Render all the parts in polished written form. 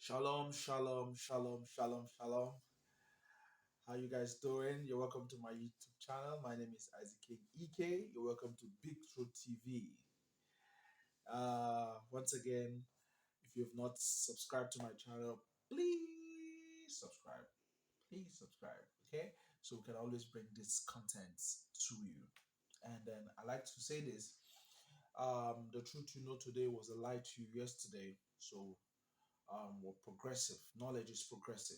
Shalom, shalom, shalom, shalom, shalom. How you guys doing? You're welcome to my YouTube channel. My name is Isaac King EK. You're welcome to Big Truth TV. Once again, if you have not subscribed to my channel, please subscribe. Please subscribe. Okay, so we can always bring this content to you. And then I like to say this: the truth you know today was a lie to you yesterday. So we're progressive. Knowledge is progressive.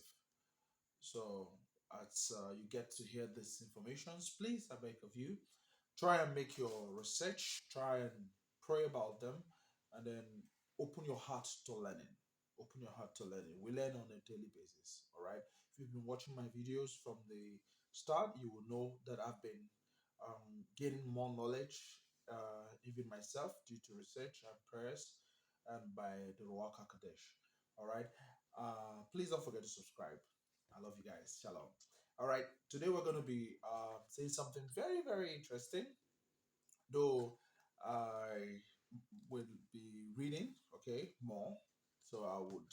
So as you get to hear these informations, please, I beg of you, try and make your research, try and pray about them, and then open your heart to learning. Open your heart to learning. We learn on a daily basis. All right. If you've been watching my videos from the start, you will know that I've been gaining more knowledge, even myself, due to research and prayers, and by the Ruach Hakodesh. All right. Please don't forget to subscribe. I love you guys. Shalom. All right. Today we're going to be saying something very, very interesting, though I will be reading, okay, more. So I would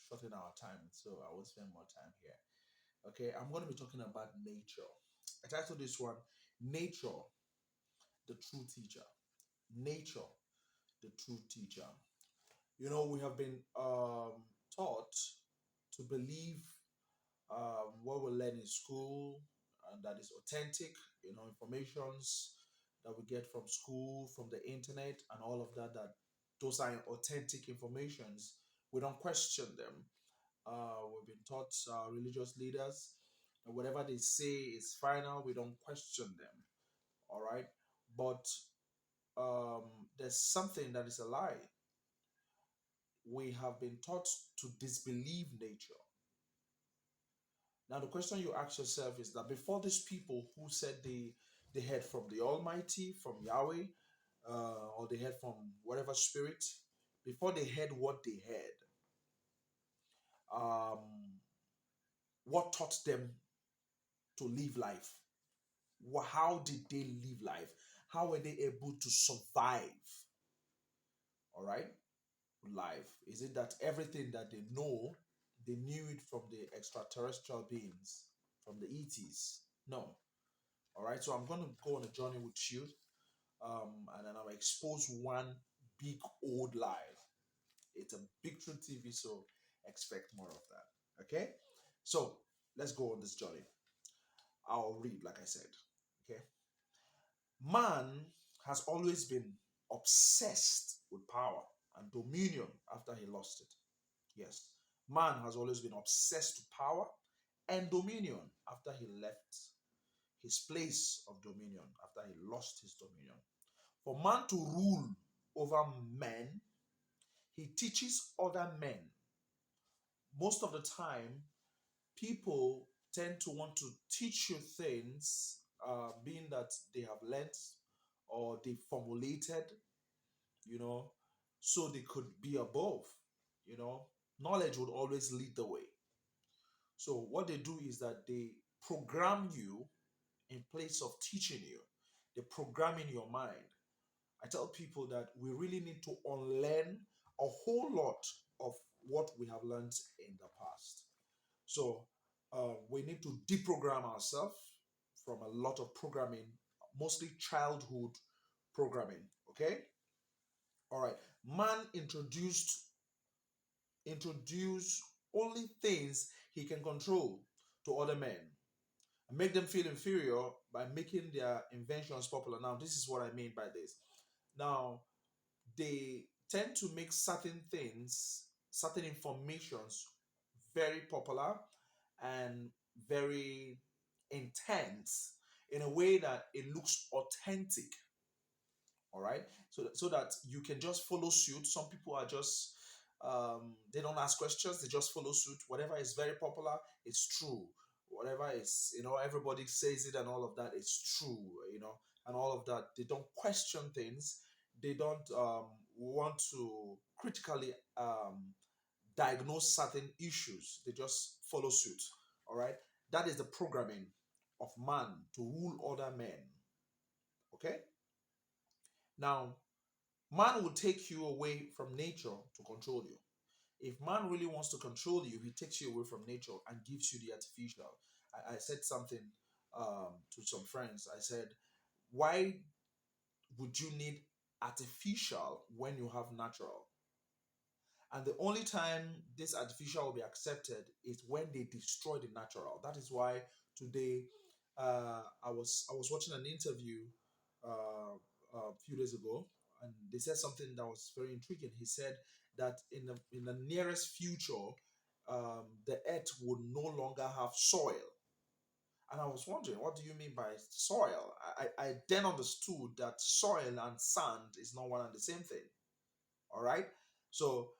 shorten our time. So I will spend more time here. Okay. I'm going to be talking about nature. I titled this one, Nature, the True Teacher. Nature, the True Teacher. You know, we have been taught to believe what we learn in school and that is authentic, informations that we get from school, from the internet, and all of that, that those are authentic informations. We don't question them. We've been taught religious leaders that whatever they say is final. We don't question them. All right. But there's something that is a lie. We have been taught to disbelieve nature. Now, the question you ask yourself is that before these people who said they heard from the Almighty, from Yahweh, or they heard from whatever spirit, before they heard what they heard, what taught them to live life? How did they live life? How were they able to survive? All right, life. Is it that everything that they know, they knew it from the extraterrestrial beings, from the ETs? No. All right, so I'm going to go on a journey with you, and then I'll expose one big old lie. It's a big truth TV, so expect more of that. Okay, so let's go on this journey. I'll read, like I said. Okay, man has always been obsessed with power and dominion after he lost it. Yes, man has always been obsessed with power and dominion after he left his place of dominion, after he lost his dominion. For man to rule over men, he teaches other men. Most of the time, people tend to want to teach you things, being that they have learnt or they formulated, you know, so they could be above, you know. Knowledge would always lead the way. So what they do is that they program you in place of teaching you. They program in your mind. I tell people that we really need to unlearn a whole lot of what we have learned in the past. So we need to deprogram ourselves from a lot of programming, mostly childhood programming. Okay. All right. Man introduce only things he can control to other men and make them feel inferior by making their inventions popular. Now, this is what I mean by this. Now, they tend to make certain things, certain informations very popular and very intense in a way that it looks authentic. All right, so that you can just follow suit. Some people are just they don't ask questions, they just follow suit. Whatever is very popular is true. Whatever is, everybody says it and all of that is true, and all of that. They don't question things. They don't want to critically diagnose certain issues. They just follow suit. All right, that is the programming of man to rule other men. Okay, now man will take you away from nature to control you. If man really wants to control you, he takes you away from nature and gives you the artificial. I said something to some friends. I said, why would you need artificial when you have natural? And the only time this artificial will be accepted is when they destroy the natural. That is why today I was watching an interview a few days ago, and they said something that was very intriguing. He said that in the nearest future, the earth would no longer have soil. And I was wondering, what do you mean by soil? I then understood that soil and sand is not one and the same thing. All right. So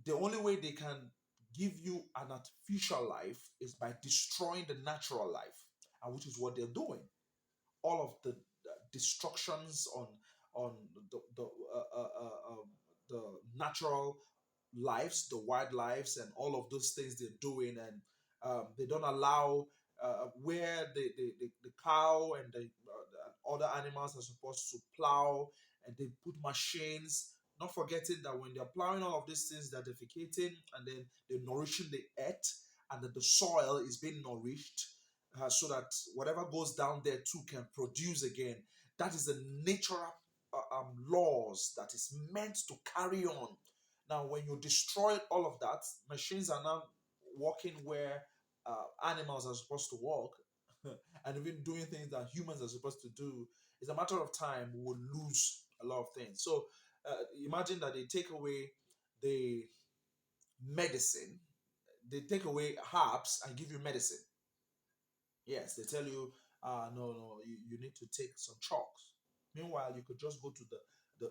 the only way they can give you an artificial life is by destroying the natural life, and which is what they're doing. All of the destructions on the natural lives, the wildlives, and all of those things they're doing, and they don't allow where the cow and the other animals are supposed to plow, and they put machines. Not forgetting that when they're plowing all of these things, they're defecating and then they're nourishing the earth, and that the soil is being nourished so that whatever goes down there too can produce again. That is the natural laws that is meant to carry on. Now, when you destroy all of that, machines are now walking where animals are supposed to walk, and even doing things that humans are supposed to do. It's a matter of time we will lose a lot of things. So imagine that they take away the medicine, they take away herbs and give you medicine. Yes, they tell you, no, no, you need to take some chalks. Meanwhile, you could just go to the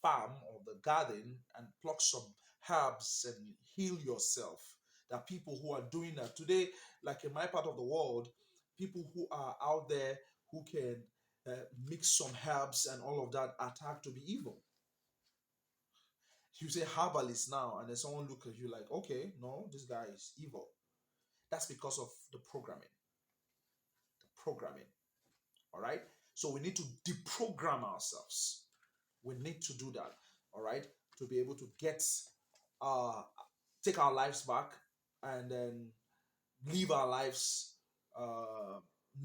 farm or the garden and pluck some herbs and heal yourself. There are people who are doing that today, like in my part of the world, people who are out there who can mix some herbs and all of that are tagged to be evil. You say herbalist now, and then someone look at you like, okay, no, this guy is evil. That's because of the programming. The programming. All right. So we need to deprogram ourselves. We need to do that. All right. To be able to get, uh, take our lives back and then live our lives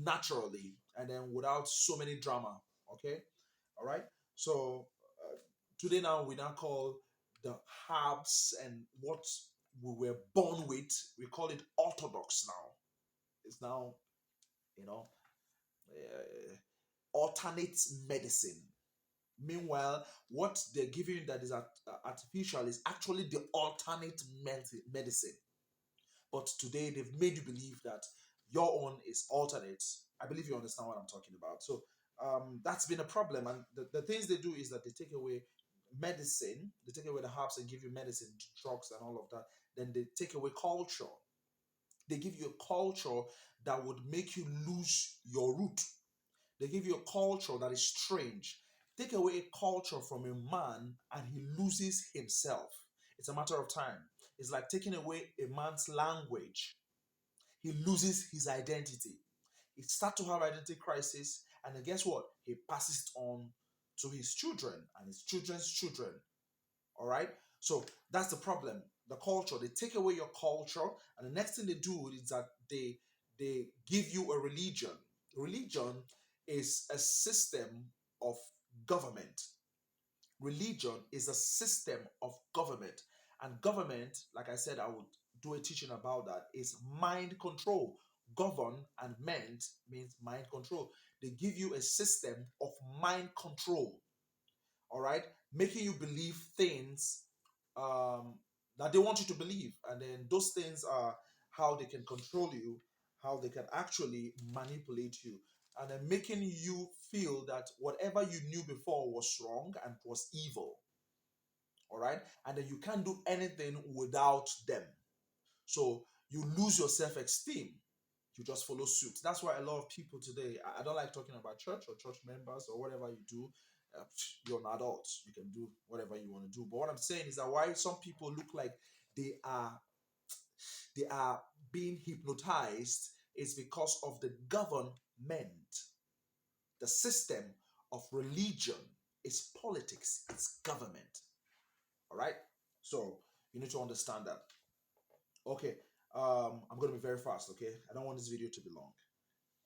naturally and then without so many drama. Okay. All right. So today now we now call the herbs and what we were born with, we call it orthodox now. It's now, you know, alternate medicine. Meanwhile, what they're giving you that is artificial is actually the alternate medicine. But today they've made you believe that your own is alternate. I believe you understand what I'm talking about. So that's been a problem. And the things they do is that they take away medicine, they take away the herbs and give you medicine, drugs, and all of that. Then they take away culture. They give you a culture that would make you lose your root. They give you a culture that is strange. Take away a culture from a man and he loses himself. It's a matter of time. It's like taking away a man's language. He loses his identity. He starts to have identity crisis, and then guess what? He passes it on to his children and his children's children. All right. So that's the problem. The culture. They take away your culture, and the next thing they do is that they give you a religion. Religion is a system of government. Religion is a system of government, and government, like I said, I would do a teaching about that. Is mind control. Govern and ment means mind control. They give you a system of mind control, all right, making you believe things um, that they want you to believe, and then those things are how they can control you, how they can actually manipulate you, and then making you feel that whatever you knew before was wrong and was evil, all right, and then you can't do anything without them. So you lose your self-esteem, you just follow suit. That's why a lot of people today, I don't like talking about church or church members or whatever you do. You're an adult, you can do whatever you want to do. But what I'm saying is that why some people look like they are they are being hypnotized is because of the government. The system of religion is politics, it's government. All right. So you need to understand that. Okay. I'm gonna be very fast. Okay, I don't want this video to be long.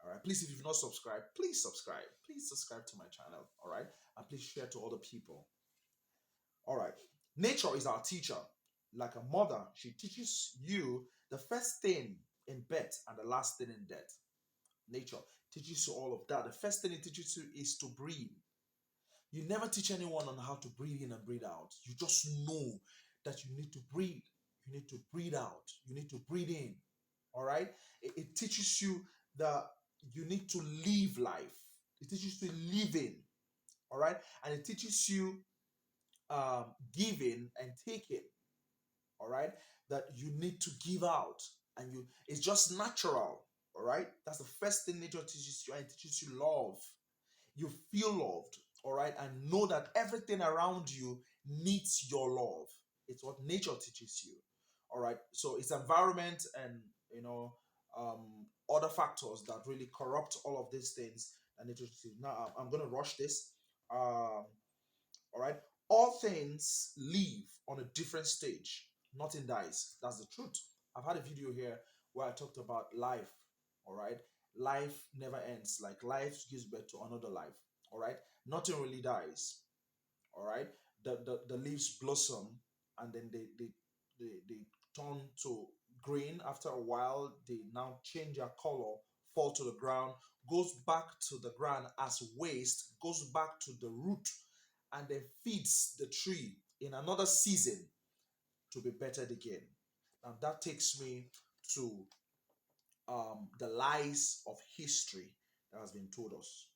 All right. Please, if you've not subscribed, please subscribe. Please subscribe to my channel. All right, and please share to other people. All right. Nature is our teacher. Like a mother, she teaches you the first thing in birth and the last thing in death. Nature teaches you all of that. The first thing it teaches you is to breathe. You never teach anyone on how to breathe in and breathe out. You just know that you need to breathe. You need to breathe out. You need to breathe in. All right? It teaches you that you need to live life. It teaches you to live in. All right? And it teaches you giving and taking. All right? That you need to give out. And it's just natural. All right? That's the first thing nature teaches you, and it teaches you love. You feel loved, all right, and know that everything around you needs your love. It's what nature teaches you, all right. So it's environment and you know other factors that really corrupt all of these things that nature teaches you. Now I'm gonna rush this. All right, all things live on a different stage. Nothing dies. That's the truth. I've had a video here where I talked about life. All right, life never ends. Like life gives birth to another life. All right, nothing really dies. All right, the leaves blossom and then they turn to green. After a while, they now change their color, fall to the ground, goes back to the ground as waste, goes back to the root, and then feeds the tree in another season to be bettered again. Now that takes me to the lies of history that has been told us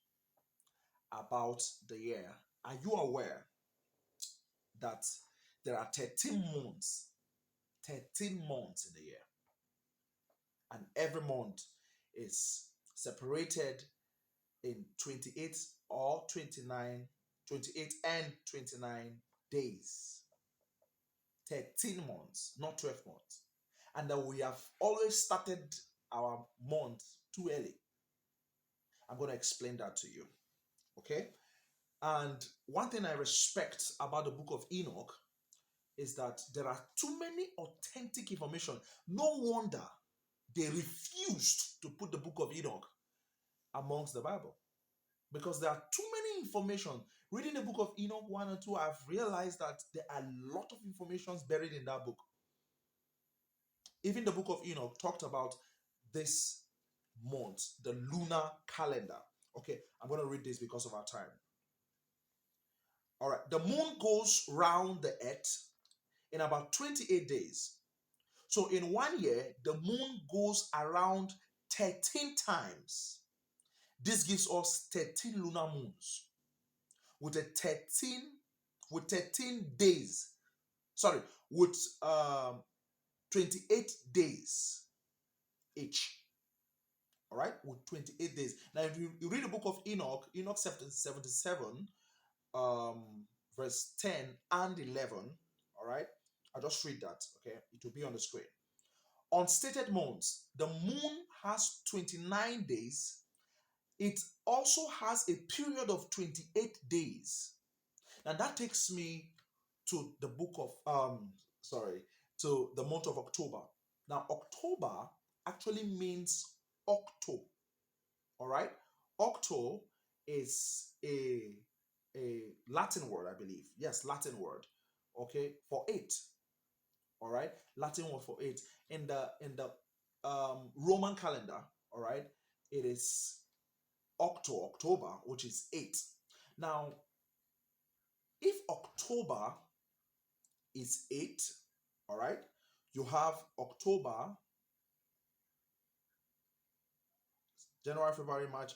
about the year. Are you aware that there are 13 months, 13 months in the year, and every month is separated in 28 or 29, 28 and 29 days. 13 months, not 12 months. And that we have always started our month too early. I'm going to explain that to you. Okay? And one thing I respect about the book of Enoch is that there are too many authentic information. No wonder they refused to put the book of Enoch amongst the Bible, because there are too many information. Reading the book of Enoch 1 and 2, I've realized that there are a lot of informations buried in that book. Even the book of Enoch talked about this month, the lunar calendar. Okay, I'm going to read this because of our time. All right, the moon goes round the earth in about 28 days. So in 1 year, the moon goes around 13 times. This gives us 13 lunar moons with a 13 with 13 days. Sorry, with 28 days each. All right, with 28 days. Now, if you read the book of Enoch, Enoch 77, um, verse 10 and 11. All right, I'll just read that. Okay, it will be on the screen. On stated months, the moon has 29 days. It also has a period of 28 days. Now that takes me to the book of to the month of October. Now October actually means octo. All right, octo is a Latin word, I believe. Yes, Latin word. Okay, for eight. All right, Latin word for eight. In the Roman calendar, all right, it is October, which is eight. Now, if October is eight, all right, you have October, January, February, March,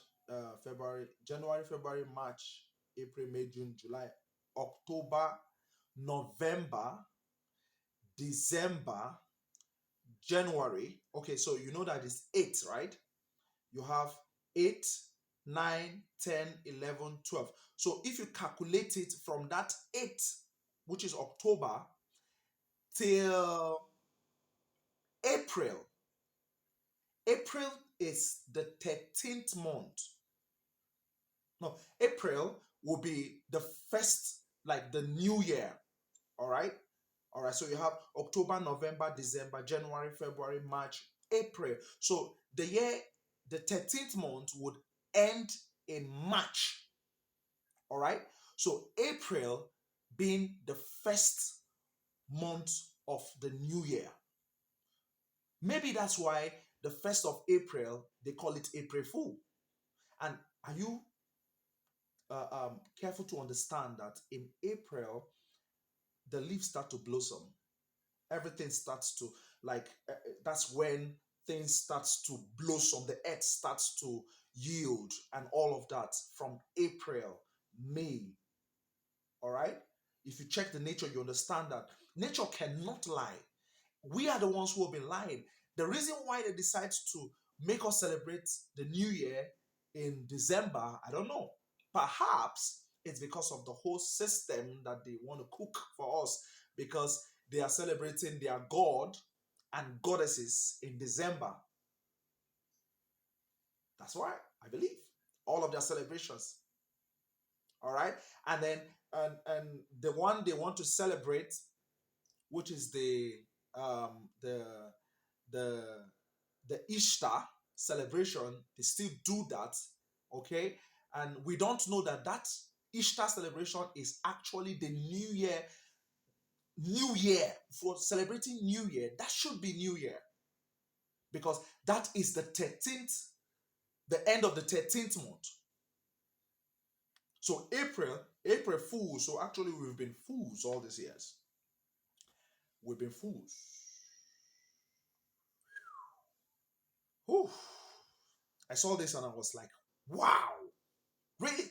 February, March, April, May, June, July, October, November, December, January. Okay, so you know that it's eight, right? You have 8, 9, 10, 11, 12. So if you calculate it from that 8, which is October, till April, April is the 13th month. No, April will be the first, like the new year. All right. All right, so you have October, November, December, January, February, March, April. So the year, the 13th month would end in March. All right, so April being the first month of the new year. Maybe that's why the 1st of April they call it April Fool. And are you careful to understand that in April the leaves start to blossom, everything starts to like that's when things starts to blossom, the earth starts to yield and all of that from April, May. All right, if you check the nature you understand that nature cannot lie. We are the ones who have been lying. The reason why they decide to make us celebrate the new year in December, I don't know. Perhaps it's because of the whole system that they want to cook for us, because they are celebrating their god and goddesses in December. That's why I believe all of their celebrations. All right, and then and the one they want to celebrate, which is um the the the Easter celebration, they still do that, okay? And we don't know that that Easter celebration is actually the New Year. New Year, for celebrating New Year, that should be New Year, because that is the 13th, the end of the 13th month. So April Fools. So actually, we've been fools all these years. We've been fools. Whew. I saw this and I was like, wow, really?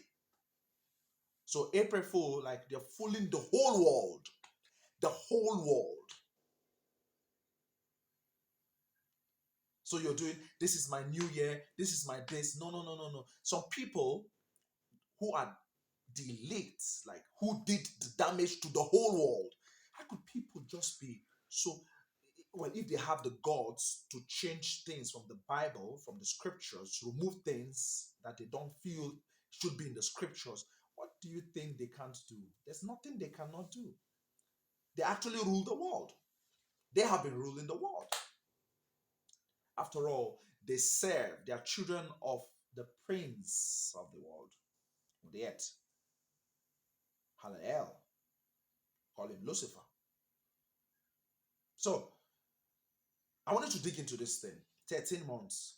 So April Fool, like they're fooling the whole world. The whole world. So you're doing, this is my new year, this is my this. No, no, no, no, no. Some people who are the elite, like who did the damage to the whole world. How could people just be so, well, if they have the gods to change things from the Bible, from the scriptures, remove things that they don't feel should be in the scriptures, what do you think they can't do? There's nothing they cannot do. They actually rule the world. They have been ruling the world. After all, they serve, they are children of the prince of the world, the earth. Hallel, call him Lucifer. So I wanted to dig into this thing. 13 months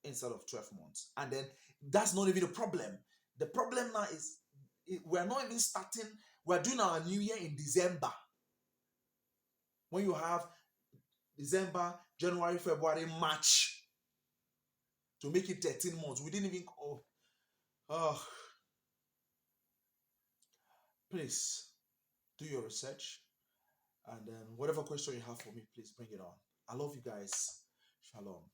instead of 12 months. And then that's not even a problem. The problem now is we're not even starting, we're doing our new year in December. When you have December, January, February, March to make it 13 months, we didn't even, oh, please do your research. And then whatever question you have for me, please bring it on. I love you guys. Shalom.